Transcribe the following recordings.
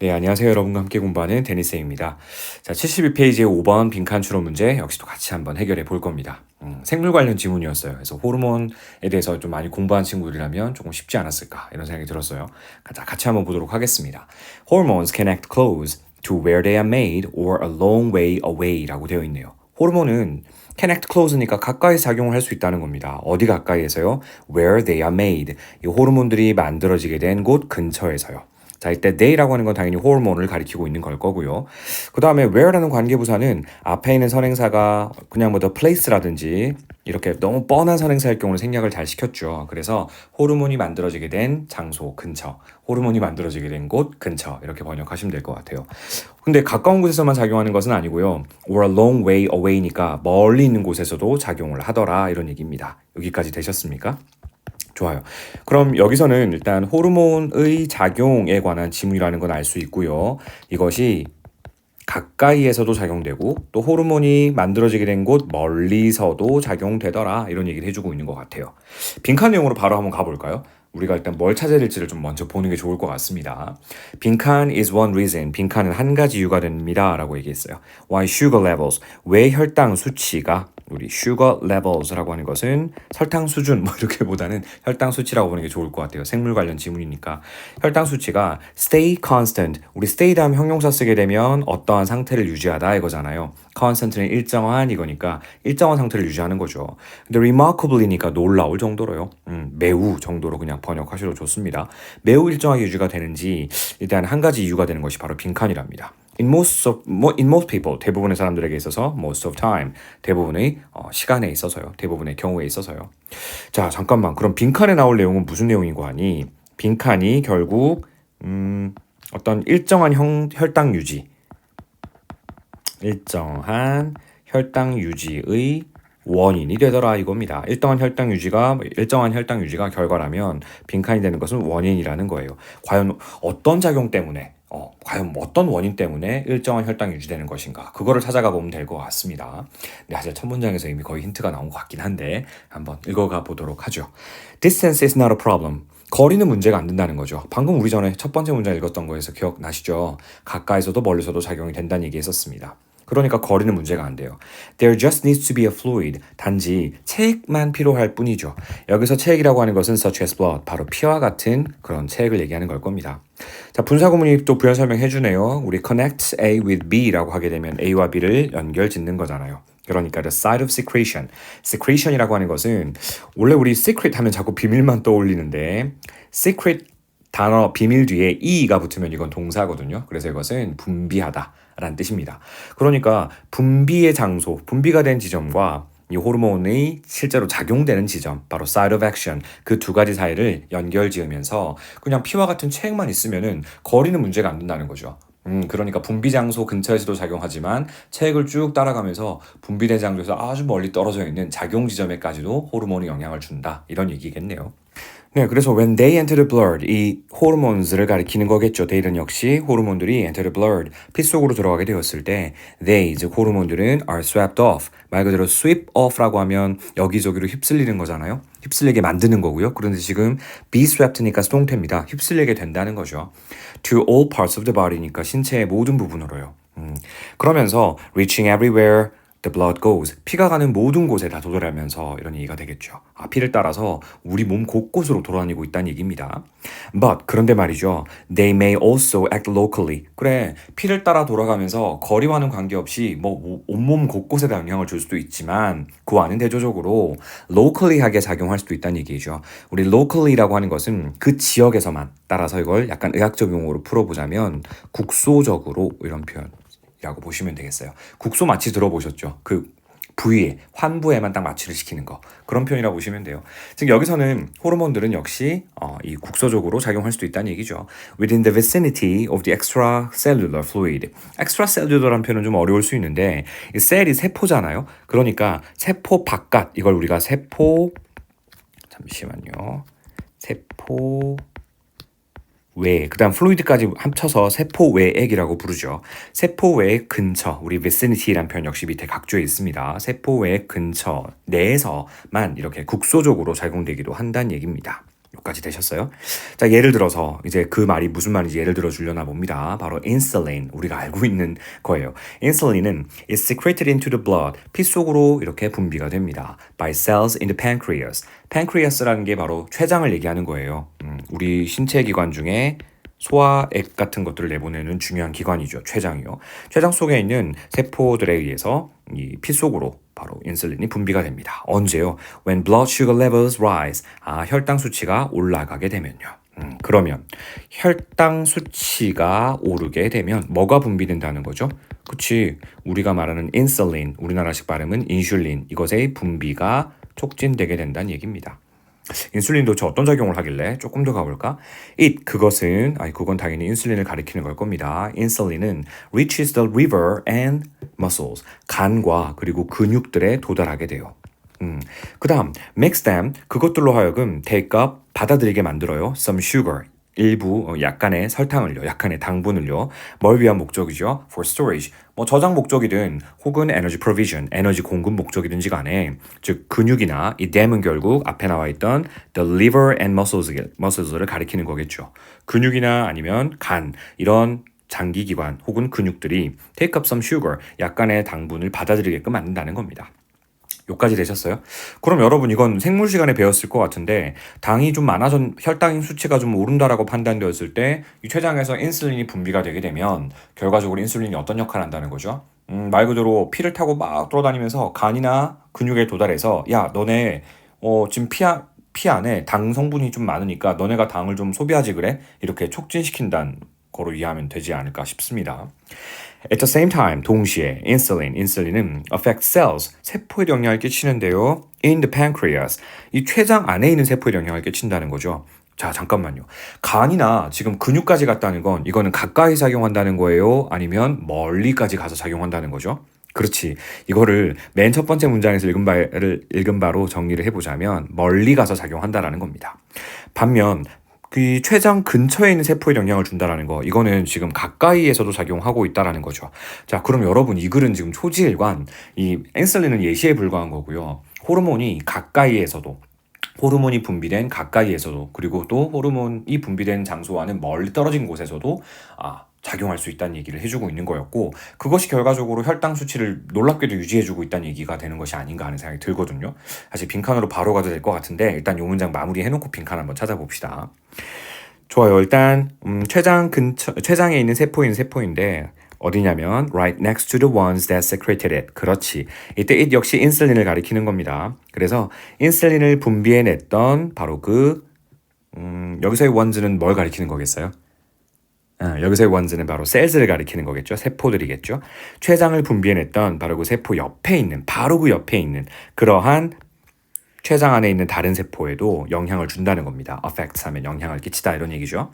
네, 안녕하세요. 여러분과 함께 공부하는 데니스입니다. 자, 72페이지의 5번 빈칸 추론 문제 역시도 같이 한번 해결해 볼 겁니다. 생물 관련 지문이었어요. 그래서 호르몬에 대해서 좀 많이 공부한 친구들이라면 조금 쉽지 않았을까 이런 생각이 들었어요. 자, 같이 한번 보도록 하겠습니다. Hormones can act close to where they are made or a long way away라고 되어 있네요. 호르몬은 can act close니까 가까이 작용을 할 수 있다는 겁니다. 어디 가까이에서요? Where they are made. 이 호르몬들이 만들어지게 된 곳 근처에서요. 자, 이때 they라고 하는 건 당연히 호르몬을 가리키고 있는 걸 거고요. 그 다음에 where라는 관계부사는 앞에 있는 선행사가 그냥 뭐 the place라든지 이렇게 너무 뻔한 선행사일 경우는 생략을 잘 시켰죠. 그래서 호르몬이 만들어지게 된 장소 근처, 호르몬이 만들어지게 된 곳 근처 이렇게 번역하시면 될 것 같아요. 근데 가까운 곳에서만 작용하는 것은 아니고요. or a long way away니까 멀리 있는 곳에서도 작용을 하더라 이런 얘기입니다. 여기까지 되셨습니까? 좋아요. 그럼 여기서는 일단 호르몬의 작용에 관한 지문이라는 건 알 수 있고요. 이것이 가까이에서도 작용되고 또 호르몬이 만들어지게 된 곳 멀리서도 작용되더라 이런 얘기를 해주고 있는 것 같아요. 빈칸 내용으로 바로 한번 가볼까요? 우리가 일단 뭘 찾아야 될지를 좀 먼저 보는 게 좋을 것 같습니다. 빈칸 is one reason. 빈칸은 한 가지 이유가 됩니다. 라고 얘기했어요. Why sugar levels. 왜 혈당 수치가 우리 sugar levels라고 하는 것은 설탕 수준 뭐 이렇게보다는 혈당 수치라고 보는 게 좋을 것 같아요. 생물 관련 지문이니까 혈당 수치가 stay constant. 우리 stay 다음 형용사 쓰게 되면 어떠한 상태를 유지하다 이거잖아요. constant는 일정한 이거니까 일정한 상태를 유지하는 거죠. 근데 remarkably니까 놀라울 정도로요. 매우 정도로 그냥 번역하셔도 좋습니다. 매우 일정하게 유지가 되는지 일단 한 가지 이유가 되는 것이 바로 빈칸이랍니다. in most people 대부분의 사람들에게 있어서 most of time 대부분의 시간에 있어서요. 대부분의 경우에 있어서요. 자, 잠깐만. 그럼 빈칸에 나올 내용은 무슨 내용이고 하니? 빈칸이 결국 어떤 일정한 혈당 유지의 원인이 되더라 이겁니다. 일정한 혈당 유지가 결과라면 빈칸이 되는 것은 원인이라는 거예요. 과연 어떤 작용 때문에 과연 어떤 원인 때문에 일정한 혈당이 유지되는 것인가 그거를 찾아가 보면 될 것 같습니다. 네, 사실 첫 문장에서 이미 거의 힌트가 나온 것 같긴 한데 한번 읽어가 보도록 하죠. Distance is not a problem. 거리는 문제가 안 된다는 거죠. 방금 우리 전에 첫 번째 문장 읽었던 거에서 기억나시죠? 가까이서도 멀리서도 작용이 된다는 얘기 했었습니다. 그러니까 거리는 문제가 안 돼요. There just needs to be a fluid. 단지 체액만 필요할 뿐이죠. 여기서 체액이라고 하는 것은 such as blood. 바로 피와 같은 그런 체액을 얘기하는 걸 겁니다. 자, 분사구문이 또 부연 설명해 주네요. 우리 connect A with B라고 하게 되면 A와 B를 연결 짓는 거잖아요. 그러니까 the site of secretion. secretion이라고 하는 것은 원래 우리 secret 하면 자꾸 비밀만 떠올리는데 secret 단어 비밀 뒤에 e가 붙으면 이건 동사거든요. 그래서 이것은 분비하다 라는 뜻입니다. 그러니까 분비의 장소, 분비가 된 지점과 이 호르몬이 실제로 작용되는 지점, 바로 site of action 그 두 가지 사이를 연결 지으면서 그냥 피와 같은 체액만 있으면은 거리는 문제가 안 된다는 거죠. 그러니까 분비 장소 근처에서도 작용하지만 체액을 쭉 따라가면서 분비된 장소에서 아주 멀리 떨어져 있는 작용 지점에까지도 호르몬이 영향을 준다. 이런 얘기겠네요. 네, 그래서 when they enter the blood, 이 호르몬들을 가리키는 거겠죠. they는 역시 호르몬들이 enter the blood, 피 속으로 들어가게 되었을 때 they, 즉 호르몬들은 are swept off. 말 그대로 sweep off라고 하면 여기저기로 휩쓸리는 거잖아요. 휩쓸리게 만드는 거고요. 그런데 지금 be swept니까 수동태입니다. 휩쓸리게 된다는 거죠. to all parts of the body니까 신체의 모든 부분으로요. 그러면서 reaching everywhere the blood goes. 피가 가는 모든 곳에 다 도달하면서 이런 얘기가 되겠죠. 피를 따라서 우리 몸 곳곳으로 돌아다니고 있다는 얘기입니다. But 그런데 말이죠. They may also act locally. 그래, 피를 따라 돌아가면서 거리와는 관계없이 뭐 온몸 곳곳에 다 영향을 줄 수도 있지만 그와는 대조적으로 locally하게 작용할 수도 있다는 얘기죠. 우리 locally라고 하는 것은 그 지역에서만 따라서 이걸 약간 의학적 용어로 풀어보자면 국소적으로 이런 표현. 라고 보시면 되겠어요. 국소 마취 들어보셨죠? 그 부위에, 환부에만 딱 마취를 시키는 거. 그런 표현이라고 보시면 돼요. 즉 여기서는 호르몬들은 역시 이 국소적으로 작용할 수도 있다는 얘기죠. Within the vicinity of the extracellular fluid. extracellular란 표현은 좀 어려울 수 있는데 이 셀이 세포잖아요. 그러니까 세포 바깥, 이걸 우리가 세포 외, 그 다음 플루이드까지 합쳐서 세포 외액이라고 부르죠. 세포 외액 근처, 우리 vicinity란 표현 역시 밑에 각조에 있습니다. 세포 외액 근처 내에서만 이렇게 국소적으로 작용되기도 한다는 얘기입니다. 여기까지 되셨어요? 자, 예를 들어서 이제 그 말이 무슨 말인지 예를 들어 주려나 봅니다. 바로 insulin, 우리가 알고 있는 거예요. insulin은 is secreted into the blood, 피 속으로 이렇게 분비가 됩니다. by cells in the pancreas. pancreas라는 게 바로 췌장을 얘기하는 거예요. 우리 신체 기관 중에 소화액 같은 것들을 내보내는 중요한 기관이죠. 췌장이요. 췌장 속에 있는 세포들에 의해서 이 피 속으로 바로 인슐린이 분비가 됩니다. 언제요? When blood sugar levels rise. 혈당 수치가 올라가게 되면요. 그러면 혈당 수치가 오르게 되면 뭐가 분비된다는 거죠? 그치. 우리가 말하는 인슐린, 우리나라식 발음은 인슐린, 이것의 분비가 촉진되게 된다는 얘기입니다. 인슐린 도대체 어떤 작용을 하길래 조금 더 가볼까? 그것은 그건 당연히 인슐린을 가리키는 걸 겁니다. 인슐린은 reaches the liver and muscles, 간과 그리고 근육들에 도달하게 돼요. 그 다음 makes them, 그것들로 하여금 take up, 받아들이게 만들어요. some sugar, 일부 약간의 설탕을요, 약간의 당분을요. 뭘 위한 목적이죠? For storage, 뭐 저장 목적이든 혹은 energy provision, 에너지 공급 목적이든지 간에, 즉 근육이나 이 them은 결국 앞에 나와 있던 the liver and muscles를 가리키는 거겠죠. 근육이나 아니면 간, 이런 장기기관 혹은 근육들이 take up some sugar, 약간의 당분을 받아들이게끔 만든다는 겁니다. 요까지 되셨어요? 그럼 여러분 이건 생물 시간에 배웠을 것 같은데 당이 좀 많아져 혈당 수치가 좀 오른다라고 판단되었을 때 이 췌장에서 인슐린이 분비가 되게 되면 결과적으로 인슐린이 어떤 역할을 한다는 거죠? 말 그대로 피를 타고 막 돌아다니면서 간이나 근육에 도달해서 야 너네 지금 피 안에 당 성분이 좀 많으니까 너네가 당을 좀 소비하지 그래? 이렇게 촉진시킨다는 거로 이해하면 되지 않을까 싶습니다. At the same time, 동시에 인슐린은 affect cells, 세포에 영향을 끼치는데요. In the pancreas, 이 췌장 안에 있는 세포에 영향을 끼친다는 거죠. 자, 잠깐만요. 간이나 지금 근육까지 갔다는 건 이거는 가까이 작용한다는 거예요? 아니면 멀리까지 가서 작용한다는 거죠? 그렇지. 이거를 맨 첫 번째 문장에서 읽은 바로 정리를 해보자면 멀리 가서 작용한다라는 겁니다. 반면 그 췌장 근처에 있는 세포에 영향을 준다라는 거, 이거는 지금 가까이에서도 작용하고 있다라는 거죠. 자, 그럼 여러분 이 글은 지금 초지일관, 이 인슐린은 예시에 불과한 거고요. 호르몬이 가까이에서도, 호르몬이 분비된 가까이에서도, 그리고 또 호르몬이 분비된 장소와는 멀리 떨어진 곳에서도 작용할 수 있다는 얘기를 해주고 있는 거였고, 그것이 결과적으로 혈당 수치를 놀랍게도 유지해주고 있다는 얘기가 되는 것이 아닌가 하는 생각이 들거든요. 사실 빈칸으로 바로 가도 될 것 같은데 일단 이 문장 마무리해놓고 빈칸 한번 찾아봅시다. 좋아요. 일단 췌장에 있는 세포인데 어디냐면 right next to the ones that secreted it. 그렇지. 이때 it 역시 인슐린을 가리키는 겁니다. 그래서 인슐린을 분비해냈던 바로 여기서의 ones는 뭘 가리키는 거겠어요? 여기서의 ones는 바로 cells를 가리키는 거겠죠. 세포들이겠죠. 췌장을 분비해냈던 바로 그 세포 옆에 있는, 바로 그 옆에 있는 그러한 췌장 안에 있는 다른 세포에도 영향을 준다는 겁니다. affect 하면 영향을 끼치다 이런 얘기죠.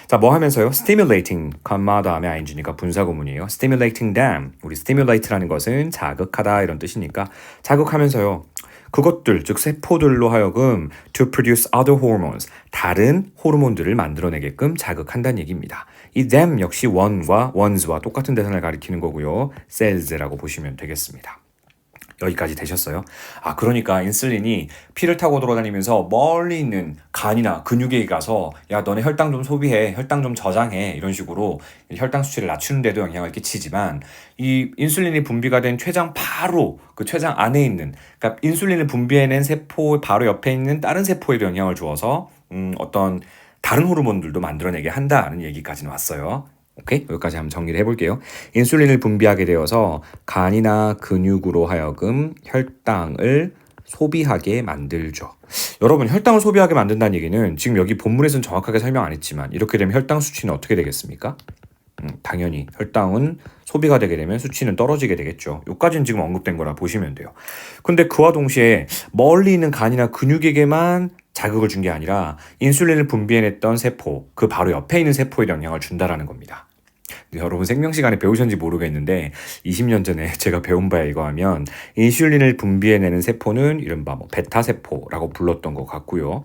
자, 뭐 하면서요? stimulating, 컴마 다음에 ing니까 분사구문이에요. stimulating them. 우리 stimulate라는 것은 자극하다 이런 뜻이니까 자극하면서요. 그것들, 즉 세포들로 하여금 to produce other hormones, 다른 호르몬들을 만들어내게끔 자극한다는 얘기입니다. 이 them 역시 ones와 똑같은 대상을 가리키는 거고요. cells라고 보시면 되겠습니다. 여기까지 되셨어요? 그러니까 인슐린이 피를 타고 돌아다니면서 멀리 있는 간이나 근육에 가서 야 너네 혈당 좀 소비해, 혈당 좀 저장해 이런 식으로 혈당 수치를 낮추는 데도 영향을 끼치지만 이 인슐린이 분비가 된 췌장 바로 그 췌장 안에 있는, 그러니까 인슐린을 분비해낸 세포 바로 옆에 있는 다른 세포에도 영향을 주어서 어떤 다른 호르몬들도 만들어내게 한다는 얘기까지는 왔어요. 오케이? 여기까지 한번 정리를 해볼게요. 인슐린을 분비하게 되어서 간이나 근육으로 하여금 혈당을 소비하게 만들죠. 여러분, 혈당을 소비하게 만든다는 얘기는 지금 여기 본문에서는 정확하게 설명 안 했지만 이렇게 되면 혈당 수치는 어떻게 되겠습니까? 당연히 혈당은 소비가 되게 되면 수치는 떨어지게 되겠죠. 여기까지는 지금 언급된 거라 보시면 돼요. 근데 그와 동시에 멀리 있는 간이나 근육에게만 자극을 준 게 아니라 인슐린을 분비해냈던 세포, 그 바로 옆에 있는 세포에 영향을 준다라는 겁니다. 여러분 생명 시간에 배우셨는지 모르겠는데 20년 전에 제가 배운 바에 의거하면 인슐린을 분비해내는 세포는 이른바 뭐 베타 세포라고 불렀던 것 같고요.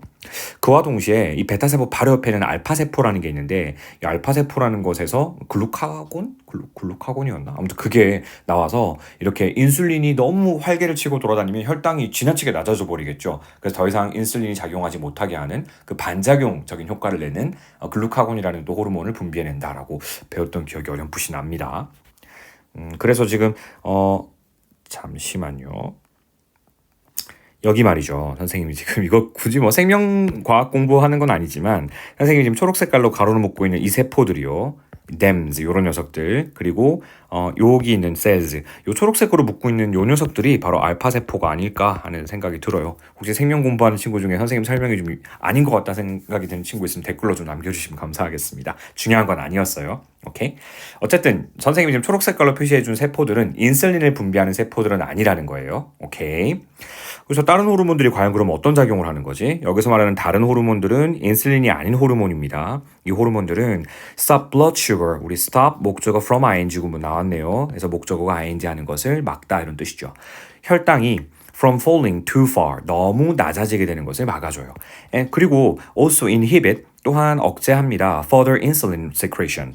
그와 동시에 이 베타 세포 바로 옆에는 알파 세포라는 게 있는데 이 알파 세포라는 것에서 글루카곤이었나? 아무튼 그게 나와서 이렇게 인슐린이 너무 활개를 치고 돌아다니면 혈당이 지나치게 낮아져 버리겠죠. 그래서 더 이상 인슐린이 작용하지 못하게 하는 그 반작용적인 효과를 내는 글루카곤이라는 또 호르몬을 분비해낸다라고 배웠던 기억이 어렴풋이 납니다. 그래서 지금 잠시만요. 여기 말이죠. 선생님이 지금 이거 굳이 뭐 생명과학 공부하는 건 아니지만 선생님이 지금 초록 색깔로 가로로 묶고 있는 이 세포들이요. DEMS 요런 녀석들 그리고 여기 있는 cells 요 초록색으로 묶고 있는 요 녀석들이 바로 알파 세포가 아닐까 하는 생각이 들어요. 혹시 생명 공부하는 친구 중에 선생님 설명이 좀 아닌 것 같다 생각이 드는 친구 있으면 댓글로 좀 남겨주시면 감사하겠습니다. 중요한 건 아니었어요. 오케이. 어쨌든 선생님이 지금 초록 색깔로 표시해준 세포들은 인슐린을 분비하는 세포들은 아니라는 거예요. 오케이. 그래서 다른 호르몬들이 과연 그럼 어떤 작용을 하는 거지? 여기서 말하는 다른 호르몬들은 인슐린이 아닌 호르몬입니다. 이 호르몬들은 stop blood sugar, 우리 stop 목적어 from ing 구문 나왔네요. 그래서 목적어가 ing 하는 것을 막다 이런 뜻이죠. 혈당이 from falling too far, 너무 낮아지게 되는 것을 막아줘요. 그리고 also inhibit, 또한 억제합니다. further insulin secretion,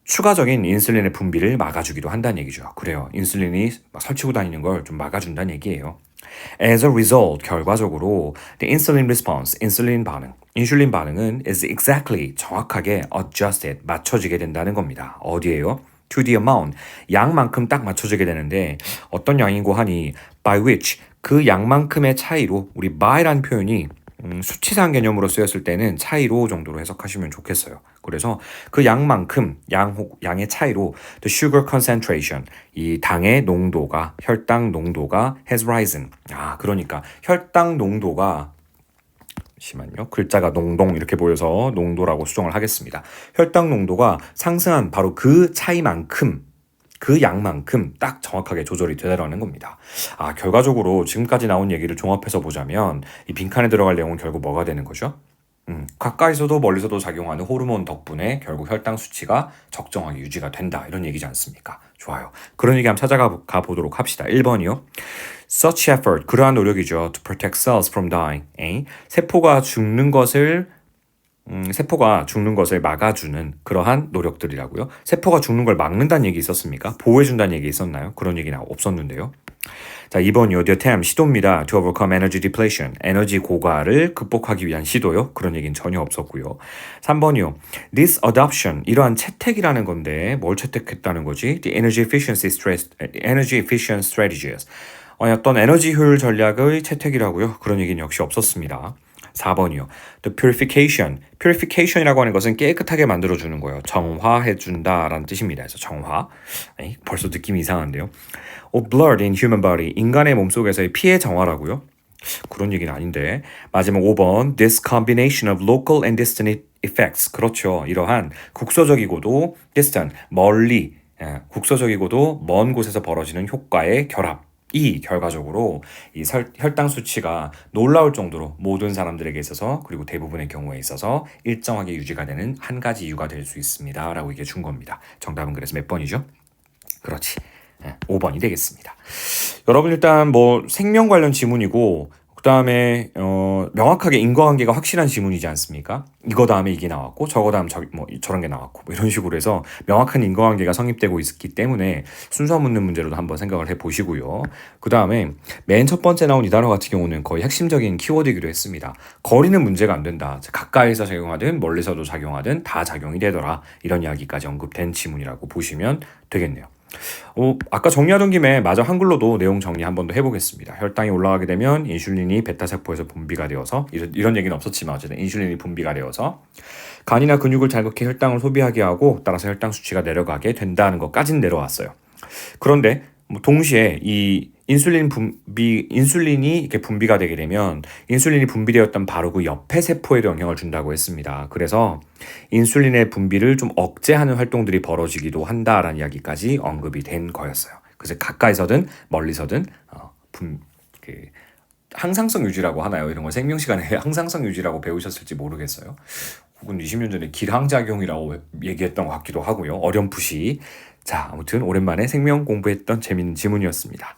추가적인 인슐린의 분비를 막아주기도 한다는 얘기죠. 그래요. 인슐린이 막 설치고 다니는 걸 좀 막아준다는 얘기예요. As a result, 결과적으로 the insulin response, 인슐린 반응은 is exactly, 정확하게 adjusted, 맞춰지게 된다는 겁니다. 어디에요? To the amount, 양만큼 딱 맞춰지게 되는데 어떤 양이고 하니 by which, 그 양만큼의 차이로, 우리 by라는 표현이 수치상 개념으로 쓰였을 때는 차이로 정도로 해석하시면 좋겠어요. 그래서 그 양만큼, 양의 차이로 the sugar concentration, 이 당의 농도가, 혈당 농도가 has risen. 그러니까 혈당 농도가, 잠시만요. 글자가 농동 이렇게 보여서 농도라고 수정을 하겠습니다. 혈당 농도가 상승한 바로 그 차이만큼, 그 양만큼 딱 정확하게 조절이 되더라는 겁니다. 결과적으로 지금까지 나온 얘기를 종합해서 보자면 이 빈칸에 들어갈 내용은 결국 뭐가 되는 거죠? 가까이서도 멀리서도 작용하는 호르몬 덕분에 결국 혈당 수치가 적정하게 유지가 된다. 이런 얘기지 않습니까? 좋아요. 그런 얘기 한번 찾아가 보도록 합시다. 1번이요. Such effort, 그러한 노력이죠. To protect cells from dying. 세포가 죽는 것을 막아주는 그러한 노력들이라고요. 세포가 죽는 걸 막는다는 얘기 있었습니까? 보호해준다는 얘기 있었나요? 그런 얘기는 없었는데요. 자, 2번이요. The attempt, 시도입니다. To overcome energy depletion, 에너지 고갈을 극복하기 위한 시도요. 그런 얘기는 전혀 없었고요. 3번이요. This adoption, 이러한 채택이라는 건데 뭘 채택했다는 거지? The energy efficient strategies, 어떤 에너지 효율 전략의 채택이라고요. 그런 얘기는 역시 없었습니다. 4번이요. The purification이라고 하는 것은 깨끗하게 만들어주는 거예요. 정화해준다라는 뜻입니다. 그래서 정화. 벌써 느낌이 이상한데요. blood in human body, 인간의 몸속에서의 피의 정화라고요. 그런 얘기는 아닌데. 마지막 5번. This combination of local and distant effects. 그렇죠. 이러한 국소적이고도 distant, 멀리, 국소적이고도 먼 곳에서 벌어지는 효과의 결합. 이 결과적으로 이 혈당 수치가 놀라울 정도로 모든 사람들에게 있어서, 그리고 대부분의 경우에 있어서 일정하게 유지가 되는 한 가지 이유가 될 수 있습니다. 라고 이게 준 겁니다. 정답은 그래서 몇 번이죠? 그렇지. 5번이 되겠습니다. 여러분 일단 뭐 생명 관련 지문이고 그 다음에 명확하게 인과관계가 확실한 지문이지 않습니까? 이거 다음에 이게 나왔고 저거 다음 저런 게 나왔고 뭐 이런 식으로 해서 명확한 인과관계가 성립되고 있기 때문에 순서 묻는 문제로도 한번 생각을 해보시고요. 그 다음에 맨 첫 번째 나온 이 단어 같은 경우는 거의 핵심적인 키워드이기도 했습니다. 거리는 문제가 안 된다. 가까이서 작용하든 멀리서도 작용하든 다 작용이 되더라. 이런 이야기까지 언급된 지문이라고 보시면 되겠네요. 아까 정리하던 김에 마저 한글로도 내용 정리 한 번 더 해보겠습니다. 혈당이 올라가게 되면 인슐린이 베타세포에서 분비가 되어서, 이런 얘기는 없었지만 어쨌든 인슐린이 분비가 되어서 간이나 근육을 자극해 혈당을 소비하게 하고 따라서 혈당 수치가 내려가게 된다는 것까지는 내려왔어요. 그런데 동시에 이 인슐린이 이렇게 분비가 되게 되면 인슐린이 분비되었던 바로 그 옆에 세포에도 영향을 준다고 했습니다. 그래서 인슐린의 분비를 좀 억제하는 활동들이 벌어지기도 한다라는 이야기까지 언급이 된 거였어요. 그래서 가까이서든 멀리서든 항상성 유지라고 하나요? 이런 걸 생명 시간에 항상성 유지라고 배우셨을지 모르겠어요. 혹은 20년 전에 기량작용이라고 얘기했던 것 같기도 하고요. 어렴풋이. 자, 아무튼 오랜만에 생명 공부했던 재밌는 지문이었습니다.